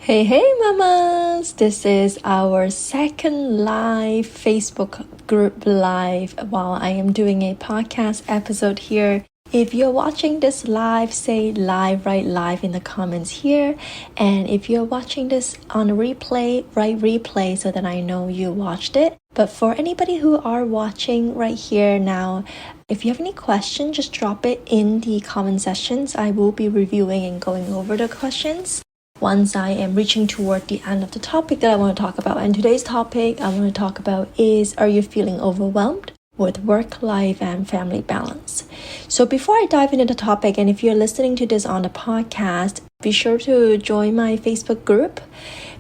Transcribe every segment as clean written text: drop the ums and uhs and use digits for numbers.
Hey, mamas! This is our second live Facebook group live while I am doing a podcast episode here. If you're watching this live, say live, write live in the comments here. And if you're watching this on replay, write replay so that I know you watched it. But for anybody who are watching right here now, if you have any questions, just drop it in the comment sections. I will be reviewing and going over the questions once I am reaching toward the end of the topic that I want to talk about. And today's topic I want to talk about is, are you feeling overwhelmed with work, life, and family balance? So before I dive into the topic, and if you're listening to this on the podcast, be sure to join my Facebook group.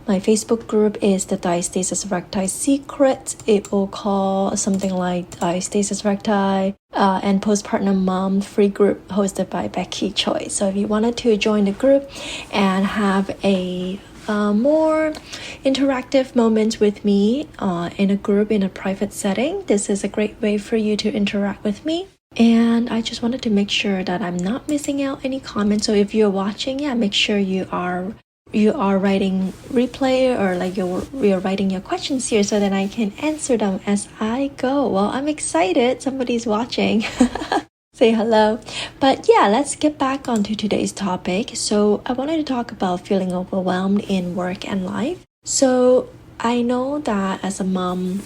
My Facebook group is the Diastasis Recti Secret. It will call something like Diastasis Recti and Postpartum Mom free group hosted by Becky Choi. So if you wanted to join the group and have a more interactive moments with me in a group in a private setting, this is a great way for you to interact with me. And I just wanted to make sure that I'm not missing out any comments. So if you're watching, make sure you are writing replay or like you're writing your questions here so that I can answer them as I go. Well, I'm excited somebody's watching. Say hello. But let's get back onto today's topic. So I wanted to talk about feeling overwhelmed in work and life. So I know that as a mom,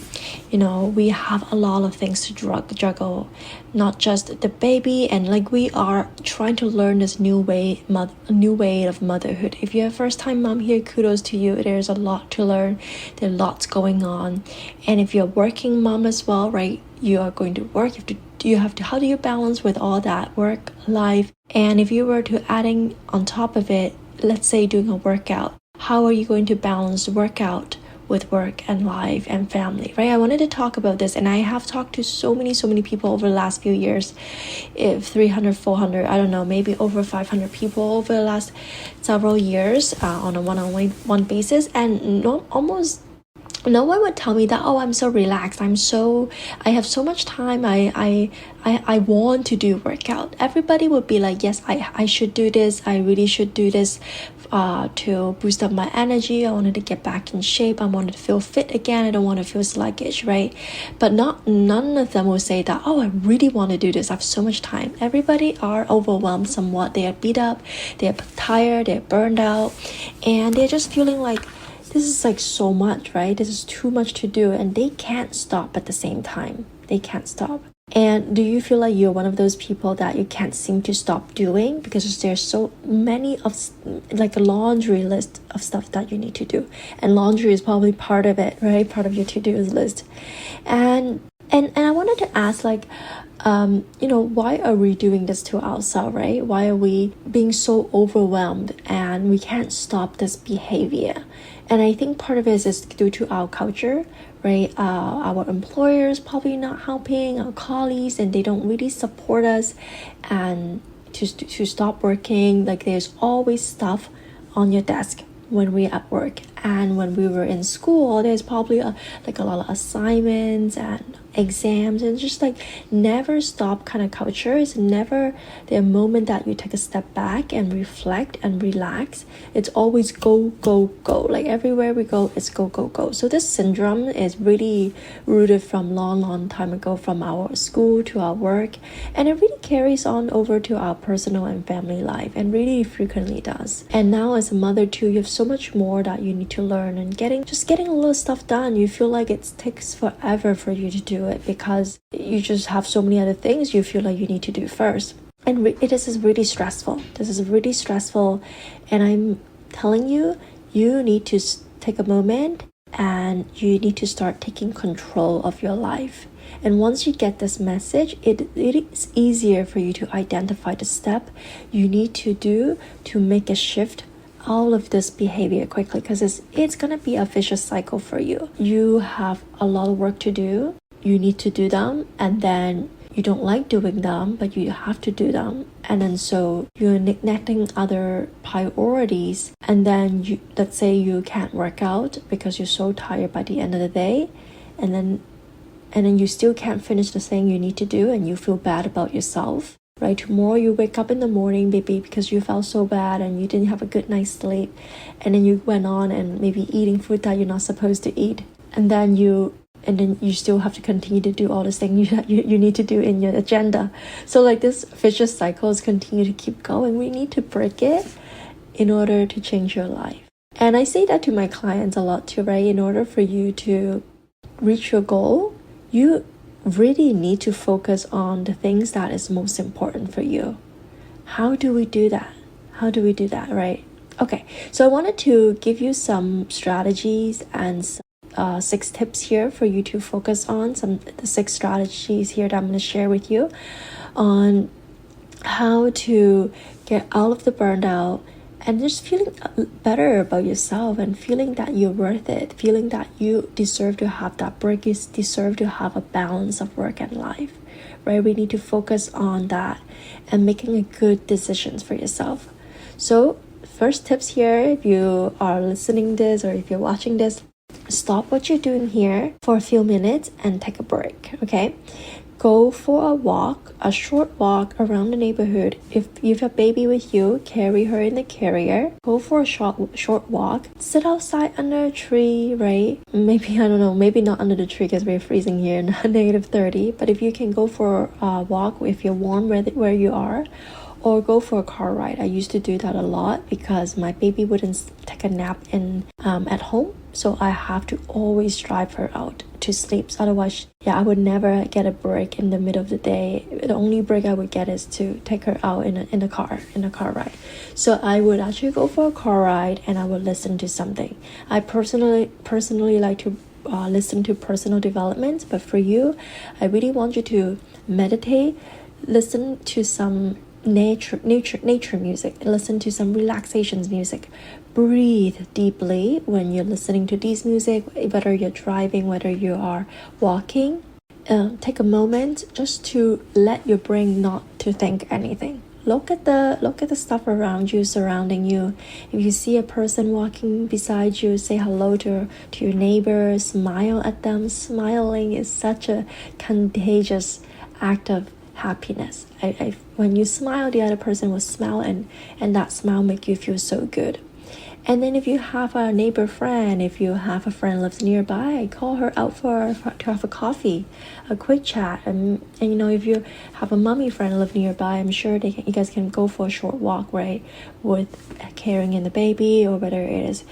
we have a lot of things to juggle, not just the baby, and like we are trying to learn this new way of motherhood. If you're a first-time mom here, kudos to you. There's a lot to learn. There's lots going on. And if you're a working mom as well, right? You are going to work. How do you balance with all that work, life? And if you were to adding on top of it, let's say doing a workout, how are you going to balance workout with work and life and family, right? I wanted to talk about this, and I have talked to so many people over the last few years, 300, 400, I don't know, maybe over 500 people over the last several years on a one-on-one basis, and almost no one would tell me that, oh, I'm so relaxed, I have so much time, I want to do workout. Everybody would be like, yes, I should do this, I really should do this to boost up my energy. I wanted to get back in shape, I wanted to feel fit again, I don't want to feel sluggish, right? But none of them will say that, oh, I really want to do this, I have so much time. Everybody are overwhelmed somewhat. They are beat up, they're tired, they're burned out, and they're just feeling like this is like so much, right? This is too much to do, and they can't stop at the same time. They can't stop. And do you feel like you're one of those people that you can't seem to stop doing because there's so many of like a laundry list of stuff that you need to do, and laundry is probably part of it, right? Part of your to-do list. And I wanted to ask, like, why are we doing this to ourselves, right? Why are we being so overwhelmed and we can't stop this behavior? And I think part of it is due to our culture, right? Our employers probably not helping, our colleagues, and they don't really support us and to stop working. Like, there's always stuff on your desk when we're at work. And when we were in school, there's probably a lot of assignments and exams, and just like never stop kind of culture. It's never the moment that you take a step back and reflect and relax. It's always go, go, go. Like everywhere we go, it's go, go, go. So this syndrome is really rooted from long time ago, from our school to our work, and it really carries on over to our personal and family life, and really frequently does. And now as a mother too, you have so much more that you need to learn, and getting a little stuff done, you feel like it takes forever for you to do it because you just have so many other things you feel like you need to do first. And this is really stressful. And I'm telling you, you need to take a moment and you need to start taking control of your life. And once you get this message, it is easier for you to identify the step you need to do to make a shift all of this behavior quickly, because it's gonna be a vicious cycle for you. You have a lot of work to do, you need to do them, and then you don't like doing them, but you have to do them, and then so you're neglecting other priorities, and then let's say you can't work out because you're so tired by the end of the day, and then you still can't finish the thing you need to do, and you feel bad about yourself. right? Tomorrow you wake up in the morning, maybe because you felt so bad and you didn't have a good night's sleep, and then you went on and maybe eating food that you're not supposed to eat, and then you still have to continue to do all the things you need to do in your agenda. So like this vicious cycles continue to keep going. We need to break it in order to change your life. And I say that to my clients a lot too, right? In order for you to reach your goal, you really need to focus on the things that is most important for you. How do we do that? Right? Okay, so I wanted to give you some strategies and 6 tips here for you to focus on. The 6 strategies here that I'm going to share with you on how to get out of the burnout and just feeling better about yourself and feeling that you're worth it, feeling that you deserve to have that break, you deserve to have a balance of work and life, right? We need to focus on that and making a good decisions for yourself. So first tips here, if you are listening this or if you're watching this, stop what you're doing here for a few minutes and take a break, okay? Go for a walk, a short walk around the neighborhood. If you have a baby with you, carry her in the carrier. Go for a short walk. Sit outside under a tree, right? Maybe, I don't know, maybe not under the tree because we're freezing here, negative 30. But if you can go for a walk if you're warm where you are, or go for a car ride. I used to do that a lot because my baby wouldn't take a nap at home. So I have to always drive her out to sleep. So otherwise, I would never get a break in the middle of the day. The only break I would get is to take her out in a car ride. So I would actually go for a car ride and I would listen to something. I personally like to listen to personal development, but for you, I really want you to meditate, listen to some nature music, listen to some relaxation music, breathe deeply when you're listening to these music, whether you're driving, whether you are walking. Take a moment just to let your brain not to think anything. Look at the stuff around you, surrounding you. If you see a person walking beside you, say hello to your neighbor, smile at them. Smiling is such a contagious act of happiness. When you smile, the other person will smile, and that smile make you feel so good. And then if you have a neighbor friend, if you have a friend lives nearby, call her out to have a coffee, a quick chat. And if you have a mommy friend live nearby, I'm sure you guys can go for a short walk, right, with carrying in the baby or whether it is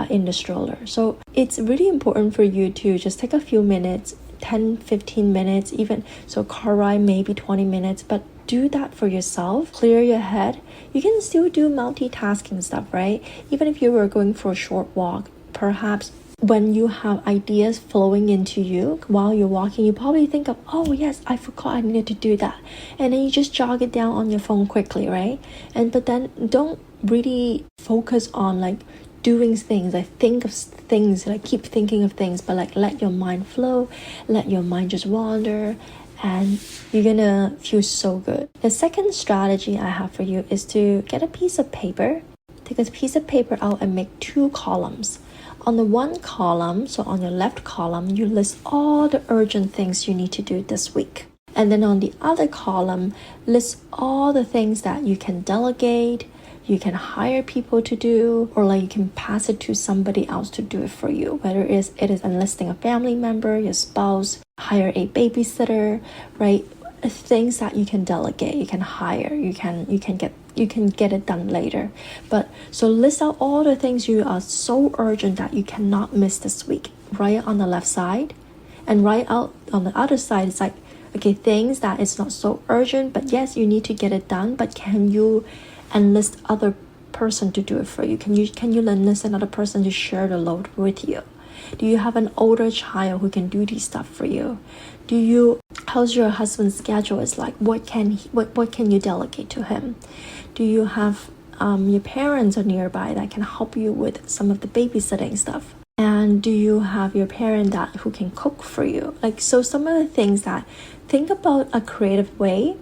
in the stroller. So it's really important for you to just take a few minutes, 10-15 minutes, even so car ride maybe 20 minutes, but do that for yourself. Clear your head. You can still do multitasking stuff, right? Even if you were going for a short walk, perhaps when you have ideas flowing into you while you're walking, you probably think of, oh yes, I forgot I needed to do that, and then you just jog it down on your phone quickly, right? But then don't really focus on like doing things. I think of things, like keep thinking of things, but like let your mind flow, let your mind just wander, and you're gonna feel so good. The second strategy I have for you is to get a piece of paper. Take a piece of paper out and make 2 columns. On the one column, so on your left column, you list all the urgent things you need to do this week. And then on the other column, list all the things that you can delegate, you can hire people to do, or like you can pass it to somebody else to do it for you. Whether it is enlisting a family member, your spouse, hire a babysitter, right? Things that you can delegate, you can hire, you can get it done later. But so list out all the things you are so urgent that you cannot miss this week. Write on the left side, and write out on the other side. It's like, okay, things that is not so urgent, but yes, you need to get it done, but can you enlist other person to do it for you? Can you enlist another person to share the load with you? Do you have an older child who can do this stuff for you? How's your husband's schedule is like? What can you delegate to him? Do you have your parents are nearby that can help you with some of the babysitting stuff? And do you have your parent who can cook for you? Like, so some of the things that, think about a creative way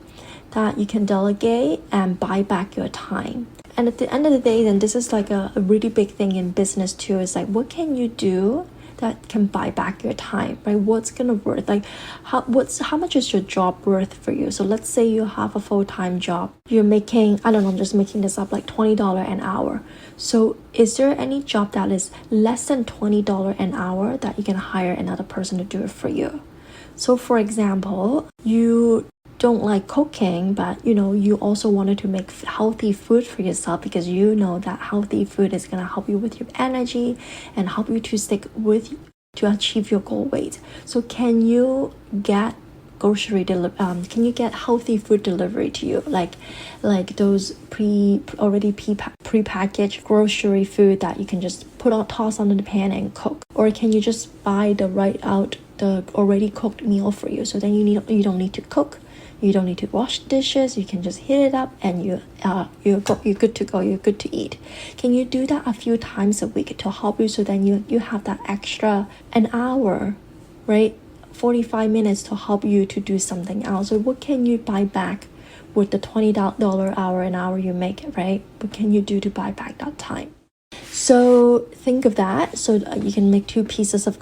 that you can delegate and buy back your time. And at the end of the day, then this is like a really big thing in business too. Is like, what can you do that can buy back your time, right? What's gonna worth, like how much is your job worth for you? So let's say you have a full-time job, you're making, I don't know, I'm just making this up, like $20 an hour. So is there any job that is less than $20 an hour that you can hire another person to do it for you? So for example, you don't like cooking, but you also wanted to make healthy food for yourself, because you know that healthy food is going to help you with your energy and help you to to achieve your goal weight. So can you get can you get healthy food delivery to you, like those already pre-packaged grocery food that you can just toss on the pan and cook? Or can you just buy the already cooked meal for you, so then you don't need to cook, you don't need to wash dishes, you can just heat it up and you're good to go, you're good to eat. Can you do that a few times a week to help you, so then you have that extra an hour, right, 45 minutes to help you to do something else? So what can you buy back with the $20 hour an hour you make, right? What can you do to buy back that time? So think of that. So you can make two pieces of,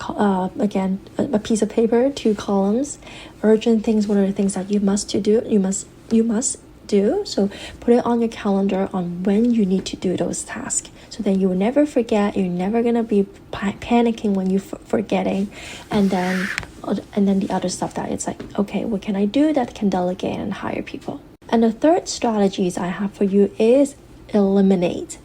again, a piece of paper, two columns. Urgent things, what are the things that you must do? You must do. So put it on your calendar on when you need to do those tasks. So then you will never forget. You're never gonna be panicking when you're forgetting. And then the other stuff that it's like, okay, what can I do that can delegate and hire people? And the third strategies I have for you is eliminate,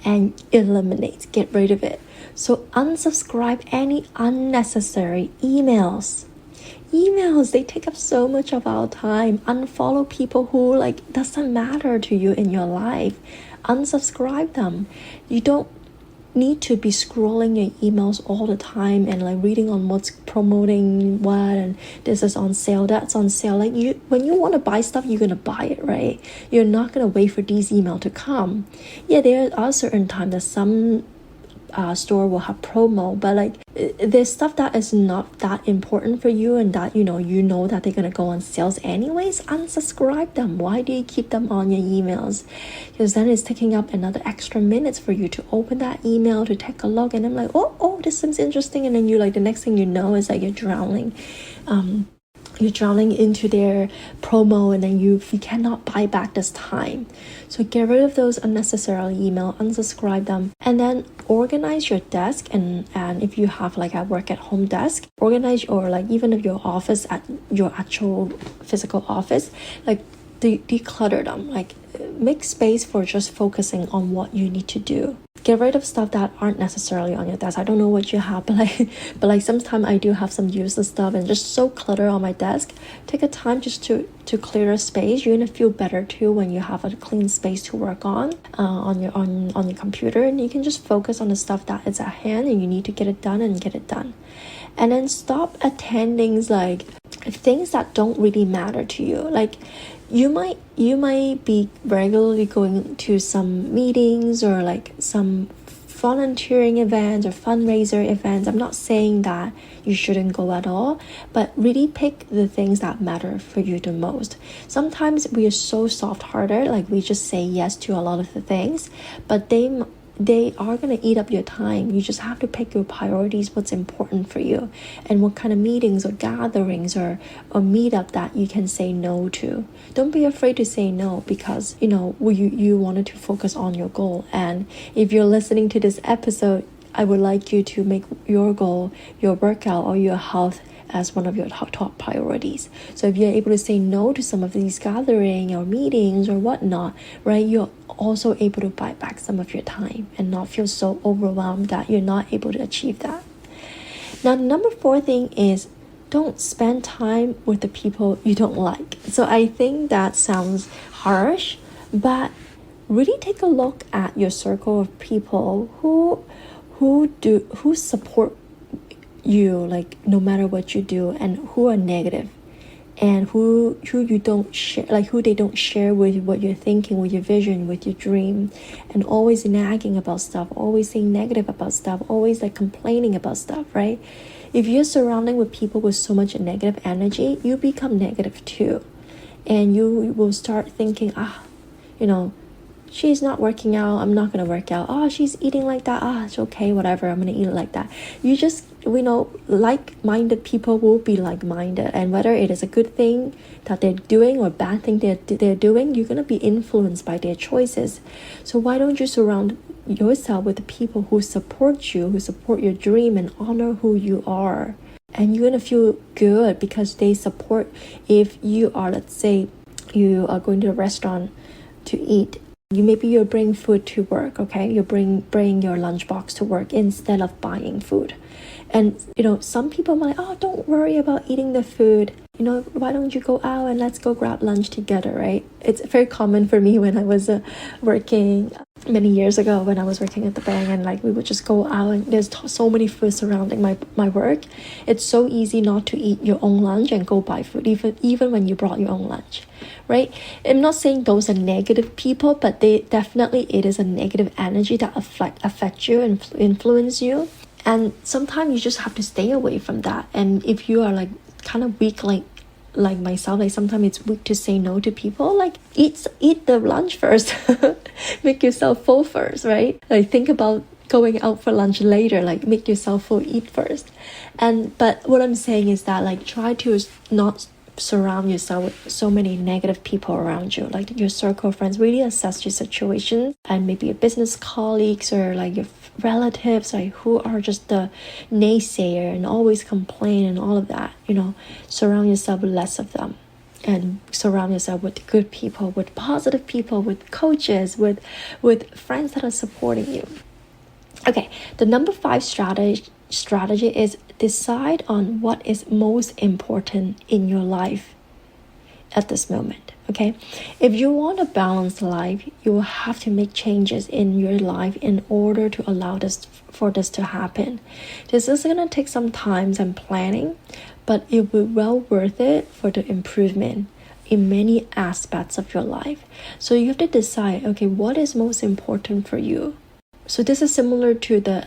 and eliminate. Get rid of it. So unsubscribe any unnecessary emails. They take up so much of our time. Unfollow people who doesn't matter to you in your life. Unsubscribe them. You don't need to be scrolling your emails all the time and reading on what's promoting what, and this is on sale, that's on sale. When you want to buy stuff, you're gonna buy it, right? You're not gonna wait for these emails to come. Yeah, there are certain times that some store will have promo, but there's stuff that is not that important for you, and that you know that they're gonna go on sales anyways. Unsubscribe them. Why do you keep them on your emails? Because then it's taking up another extra minutes for you to open that email, to take a look, and I'm like, oh, this seems interesting, and then you the next thing you know is you're drowning into their promo, and then you cannot buy back this time. So get rid of those unnecessary email, unsubscribe them, and then organize your desk. And if you have a work at home desk, organize, or even if your office, at your actual physical office, declutter them, make space for just focusing on what you need to do. Get rid of stuff that aren't necessarily on your desk. I don't know what you have, but sometimes I do have some useless stuff and just so clutter on my desk. Take a time just to clear a space. You're gonna feel better too when you have a clean space to work on your computer, and you can just focus on the stuff that is at hand and you need to get it done. And then stop attending things that don't really matter to you. You might be regularly going to some meetings or some volunteering events or fundraiser events. I'm not saying that you shouldn't go at all, but really pick the things that matter for you the most. Sometimes we are so soft-hearted, we just say yes to a lot of the things, but they are going to eat up your time. You just have to pick your priorities, what's important for you, and what kind of meetings or gatherings or meetup that you can say no to. Don't be afraid to say no, because you wanted to focus on your goal. And if you're listening to this episode, I would like you to make your goal, your workout, or your health as one of your top priorities. So if you're able to say no to some of these gatherings or meetings or whatnot, right, you're also able to buy back some of your time and not feel so overwhelmed that you're not able to achieve that. Now, the number 4 thing is, don't spend time with the people you don't like. So I think that sounds harsh, but really take a look at your circle of people who support you, no matter what you do, and who are negative, and who you don't share, who they don't share with what you're thinking, with your vision, with your dream, and always nagging about stuff, always saying negative about stuff, always complaining about stuff, right? If you're surrounding with people with so much negative energy, you become negative too, and you will start thinking, she's not working out, I'm not gonna work out. Oh, she's eating like that, it's okay, whatever, I'm gonna eat like that. We know like-minded people will be like-minded, and whether it is a good thing that they're doing or bad thing they're doing, you're gonna be influenced by their choices. So why don't you surround yourself with the people who support you, who support your dream and honor who you are? And you're gonna feel good because they support. If you are, let's say, you are going to a restaurant to eat, you're bringing food to work, okay? You bring your lunchbox to work instead of buying food. And some people might, don't worry about eating the food, why don't you go out and let's go grab lunch together, right? It's very common for me when I was working many years ago, when I was working at the bank, and like we would just go out and there's so many food surrounding my work. It's so easy not to eat your own lunch and go buy food, even when you brought your own lunch, right? I'm not saying those are negative people, but it is a negative energy that affect you and influence you. And sometimes you just have to stay away from that. And if you are like kind of weak, like myself, like sometimes it's weak to say no to people, like eat the lunch first. Make yourself full first, right? Like think about going out for lunch later, like make yourself full, eat first. But what I'm saying is that like try to not surround yourself with so many negative people around you, like your circle of friends. Really assess your situation, and maybe your business colleagues or like your relatives, like who are just the naysayer and always complain and all of that. Surround yourself with less of them, and surround yourself with good people, with positive people, with coaches, with friends that are supporting you. Okay, the number 5 strategy is decide on what is most important in your life at this moment. Okay, if you want a balanced life, you will have to make changes in your life in order to allow for this to happen. This is going to take some time and planning, but it will be well worth it for the improvement in many aspects of your life. So you have to decide, okay, what is most important for you? So this is similar to the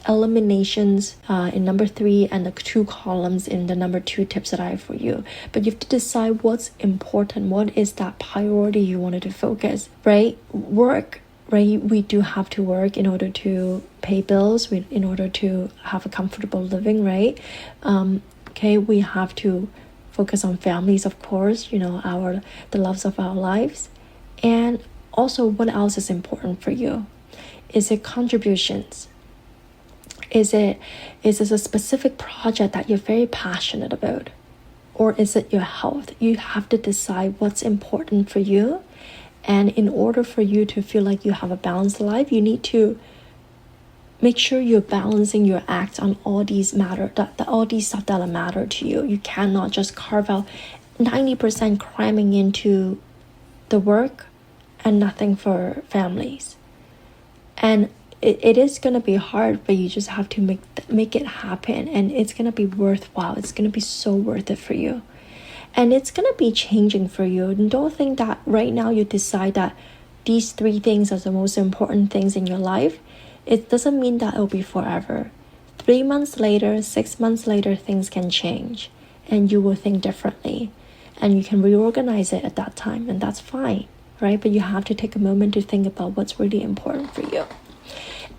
eliminations in number 3 and the 2 columns in the number 2 tips that I have for you. But you have to decide what's important. What is that priority you wanted to focus, right? Work, right? We do have to work in order to pay bills, in order to have a comfortable living, right? Okay, we have to focus on families, of course, the loves of our lives. And also, what else is important for you? Is it contributions? Is it a specific project that you're very passionate about? Or is it your health? You have to decide what's important for you. And in order for you to feel like you have a balanced life, you need to make sure you're balancing your acts on all these all these stuff that matter to you. You cannot just carve out 90% cramming into the work and nothing for families. And it is going to be hard, but you just have to make it happen, and it's going to be worthwhile. It's going to be so worth it for you, and it's going to be changing for you. And don't think that right now you decide that these 3 things are the most important things in your life. It doesn't mean that it'll be forever. 3 months later, 6 months later, things can change, and you will think differently, and you can reorganize it at that time, and that's fine. Right? But you have to take a moment to think about what's really important for you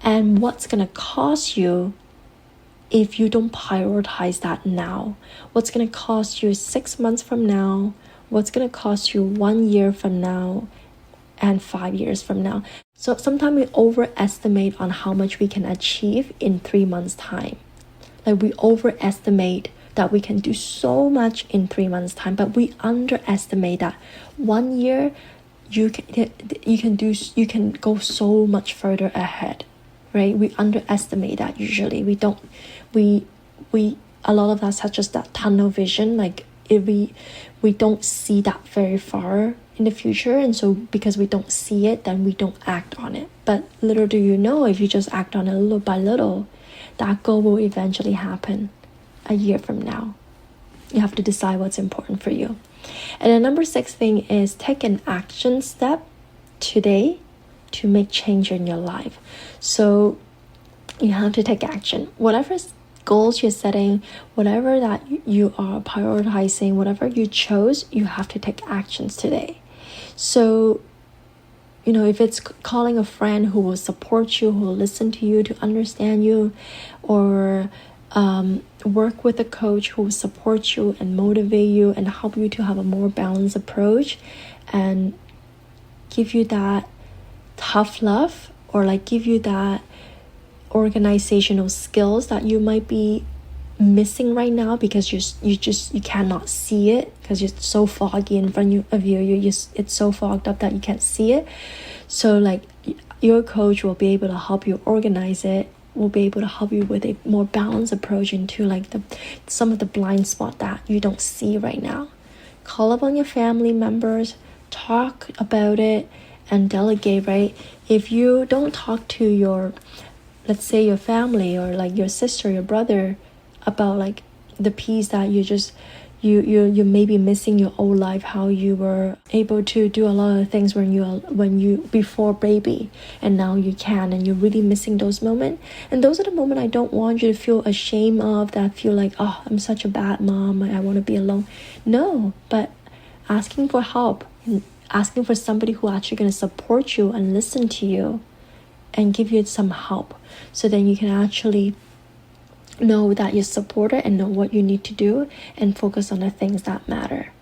and what's going to cost you if you don't prioritize that now. What's going to cost you 6 months from now? What's going to cost you 1 year from now and 5 years from now? So sometimes we overestimate on how much we can achieve in 3 months' time. Like we overestimate that we can do so much in 3 months' time, but we underestimate that 1 year you can go so much further ahead, right? We underestimate that usually. A lot of us have just that tunnel vision, like if we don't see that very far in the future, and so because we don't see it, then we don't act on it. But little do you know, if you just act on it little by little, that goal will eventually happen a year from now. You have to decide what's important for you. And the number 6 thing is take an action step today to make change in your life. So you have to take action. Whatever goals you're setting, whatever that you are prioritizing, whatever you chose, you have to take actions today. So if it's calling a friend who will support you, who will listen to you, to understand you, or work with a coach who will support you and motivate you and help you to have a more balanced approach and give you that tough love, or like give you that organizational skills that you might be missing right now because you cannot see it because it's so foggy in front of you. It's so fogged up that you can't see it. So like your coach will be able to help you organize it, will be able to help you with a more balanced approach into like some of the blind spot that you don't see right now. Call up on your family members, talk about it, and delegate, right? If you don't talk to your, let's say your family or like your sister, your brother, about like the piece that you may be missing your old life, how you were able to do a lot of things when you before baby, and now you can, and you're really missing those moments. And those are the moments I don't want you to feel ashamed of, that feel like, oh, I'm such a bad mom, I want to be alone. No, but asking for help and asking for somebody who actually going to support you and listen to you and give you some help, so then you can actually know that you're supported and know what you need to do and focus on the things that matter.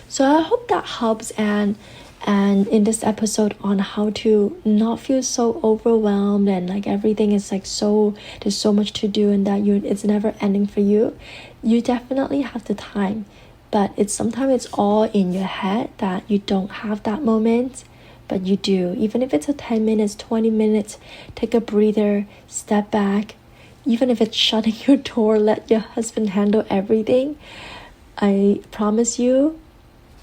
So I hope that helps, and in this episode on how to not feel so overwhelmed and like everything is like there's so much to do and that it's never ending for you. You definitely have the time, but sometimes it's all in your head that you don't have that moment, but you do. Even if it's a 10 minutes, 20 minutes, take a breather, step back. Even if it's shutting your door, let your husband handle everything. I promise you,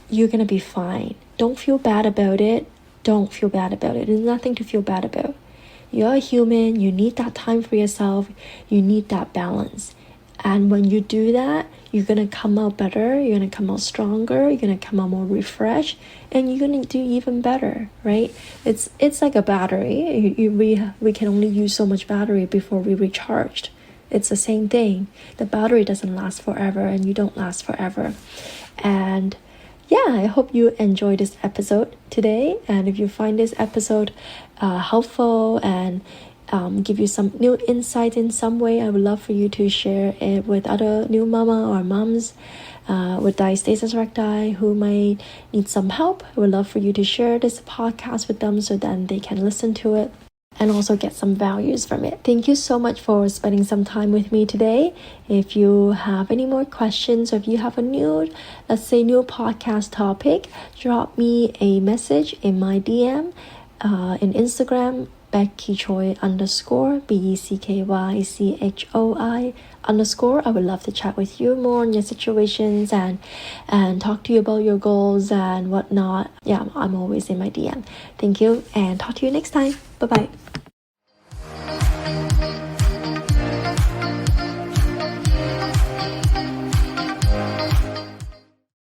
you're gonna be fine. Don't feel bad about it. Don't feel bad about it. There's nothing to feel bad about. You're a human. You need that time for yourself. You need that balance. And when you do that, you're gonna come out better. You're gonna come out stronger. You're gonna come out more refreshed, and you're gonna do even better, right? It's like a battery. We can only use so much battery before we recharged. It's the same thing. The battery doesn't last forever, and you don't last forever. And yeah, I hope you enjoyed this episode today. And if you find this episode helpful and give you some new insight in some way, I would love for you to share it with other new mama or moms with diastasis recti who might need some help. I would love for you to share this podcast with them so then they can listen to it and also get some values from it. Thank you so much for spending some time with me today. If you have any more questions, or if you have a new podcast topic, drop me a message in my DM in Instagram, BeckyChoi _ BECKYCHOI _ I would love to chat with you more on your situations and talk to you about your goals and whatnot. Yeah, I'm always in my DM. Thank you, and talk to you next time. Bye bye.